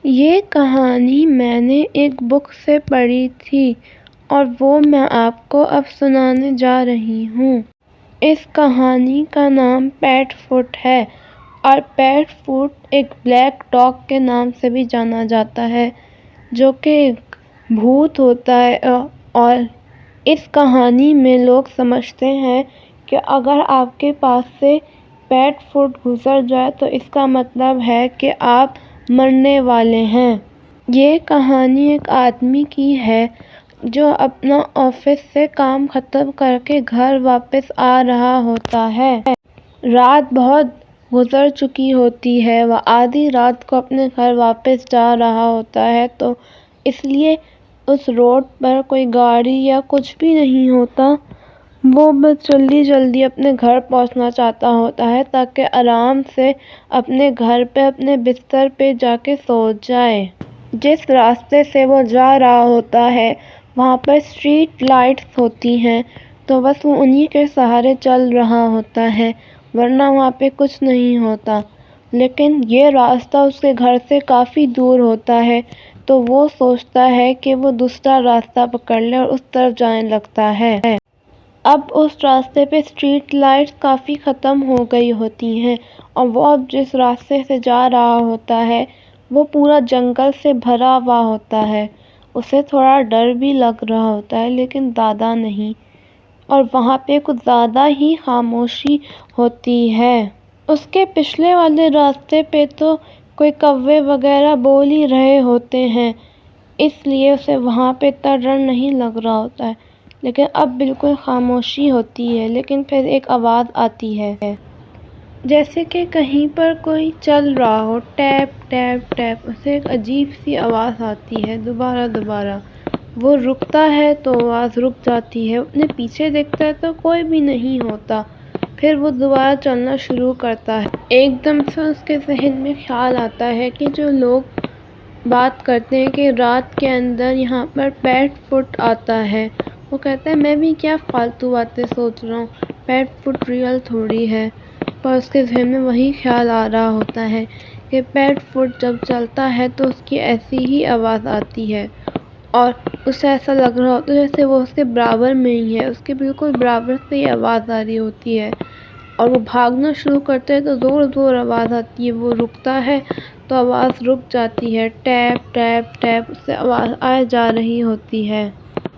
یہ کہانی میں نے ایک بک سے پڑھی تھی اور وہ میں آپ کو اب سنانے جا رہی ہوں۔ اس کہانی کا نام پیٹ فوٹ ہے اور پیٹ فوٹ ایک بلیک ڈاگ کے نام سے بھی جانا جاتا ہے جو کہ ایک بھوت ہوتا ہے۔ اور اس کہانی میں لوگ سمجھتے ہیں کہ اگر آپ کے پاس سے پیٹ فوٹ گزر جائے تو اس کا مطلب ہے کہ آپ مرنے والے ہیں۔ یہ کہانی ایک آدمی کی ہے جو اپنا آفس سے کام ختم کر کے گھر واپس آ رہا ہوتا ہے۔ رات بہت گزر چکی ہوتی ہے، وہ آدھی رات کو اپنے گھر واپس جا رہا ہوتا ہے تو اس لیے اس روڈ پر کوئی گاڑی یا کچھ بھی نہیں ہوتا۔ وہ بس جلدی جلدی اپنے گھر پہنچنا چاہتا ہوتا ہے تاکہ آرام سے اپنے گھر پہ اپنے بستر پہ جا کے سو جائے۔ جس راستے سے وہ جا رہا ہوتا ہے وہاں پر اسٹریٹ لائٹس ہوتی ہیں تو بس وہ انہی کے سہارے چل رہا ہوتا ہے ورنہ وہاں پہ کچھ نہیں ہوتا۔ لیکن یہ راستہ اس کے گھر سے کافی دور ہوتا ہے تو وہ سوچتا ہے کہ وہ دوسرا راستہ پکڑ لے اور اس طرف جانے لگتا ہے۔ اب اس راستے پہ اسٹریٹ لائٹس کافی ختم ہو گئی ہوتی ہیں اور وہ اب جس راستے سے جا رہا ہوتا ہے وہ پورا جنگل سے بھرا ہوا ہوتا ہے۔ اسے تھوڑا ڈر بھی لگ رہا ہوتا ہے لیکن زیادہ نہیں، اور وہاں پہ کچھ زیادہ ہی خاموشی ہوتی ہے۔ اس کے پچھلے والے راستے پہ تو کوئی کوے وغیرہ بول ہی رہے ہوتے ہیں اس لیے اسے وہاں پہ اتنا ڈر نہیں لگ رہا ہوتا ہے، لیکن اب بالکل خاموشی ہوتی ہے۔ لیکن پھر ایک آواز آتی ہے جیسے کہ کہیں پر کوئی چل رہا ہو، ٹیپ ٹیپ ٹیپ، اسے ایک عجیب سی آواز آتی ہے دوبارہ دوبارہ۔ وہ رکتا ہے تو آواز رک جاتی ہے، اپنے پیچھے دیکھتا ہے تو کوئی بھی نہیں ہوتا، پھر وہ دوبارہ چلنا شروع کرتا ہے۔ ایک دم سے اس کے ذہن میں خیال آتا ہے کہ جو لوگ بات کرتے ہیں کہ رات کے اندر یہاں پر پیٹ فوٹ آتا ہے، وہ کہتا ہے میں بھی کیا فالتو باتیں سوچ رہا ہوں، پیٹ فوٹ ریئل تھوڑی ہے۔ پر اس کے ذہن میں وہی خیال آ رہا ہوتا ہے کہ پیٹ فوٹ جب چلتا ہے تو اس کی ایسی ہی آواز آتی ہے اور اسے ایسا لگ رہا ہوتا ہے جیسے وہ اس کے برابر میں ہی ہے، اس کے بالکل برابر سے ہی آواز آ رہی ہوتی ہے۔ اور وہ بھاگنا شروع کرتے ہیں تو زور زور آواز آتی ہے، وہ رکتا ہے تو آواز رک جاتی ہے، ٹیپ ٹیپ ٹیپ اس سے آواز آئے جا رہی ہوتی ہے۔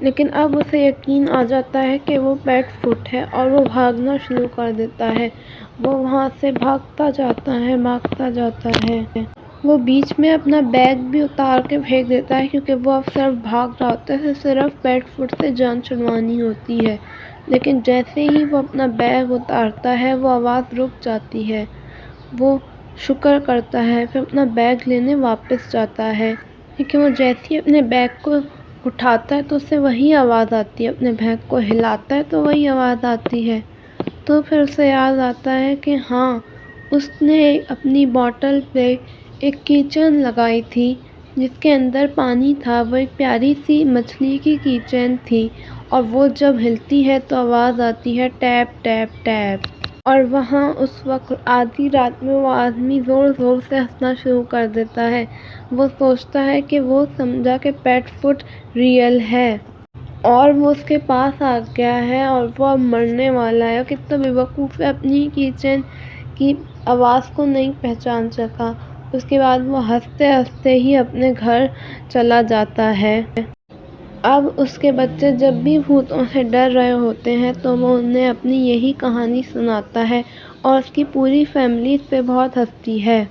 لیکن اب اسے یقین آ جاتا ہے کہ وہ پیٹ فوٹ ہے اور وہ بھاگنا شروع کر دیتا ہے۔ وہ وہاں سے بھاگتا جاتا ہے، بھاگتا جاتا ہے۔ وہ بیچ میں اپنا بیگ بھی اتار کے پھینک دیتا ہے کیونکہ وہ اب صرف بھاگ رہا ہوتا ہے، صرف پیٹ فوٹ سے جان چھڑوانی ہوتی ہے۔ لیکن جیسے ہی وہ اپنا بیگ اتارتا ہے وہ آواز رک جاتی ہے۔ وہ شکر کرتا ہے، پھر اپنا بیگ لینے واپس جاتا ہے، لیکن وہ جیسے ہی اپنے بیگ کو اٹھاتا ہے تو اسے وہی آواز آتی ہے، اپنے بیگ کو ہلاتا ہے تو وہی آواز آتی ہے۔ تو پھر اسے یاد آتا ہے کہ ہاں اس نے اپنی بوٹل پہ ایک کی چین لگائی تھی جس کے اندر پانی تھا، وہ ایک پیاری سی مچھلی کی کی چین تھی اور وہ جب ہلتی ہے تو آواز آتی ہے ٹیپ ٹیپ ٹیپ۔ اور وہاں اس وقت آدھی رات میں وہ آدمی زور زور سے ہنسنا شروع کر دیتا ہے۔ وہ سوچتا ہے کہ وہ سمجھا کہ پیٹ فوٹ ریئل ہے اور وہ اس کے پاس آ گیا ہے اور وہ اب مرنے والا ہے۔ کتنا بیوقوف ہے، اپنی کی چین کی آواز کو نہیں پہچان سکا۔ اس کے بعد وہ ہنستے ہنستے ہی اپنے گھر چلا جاتا ہے۔ اب اس کے بچے جب بھی بھوتوں سے ڈر رہے ہوتے ہیں تو وہ انہیں اپنی یہی کہانی سناتا ہے اور اس کی پوری فیملی اس پہ بہت ہنستی ہے۔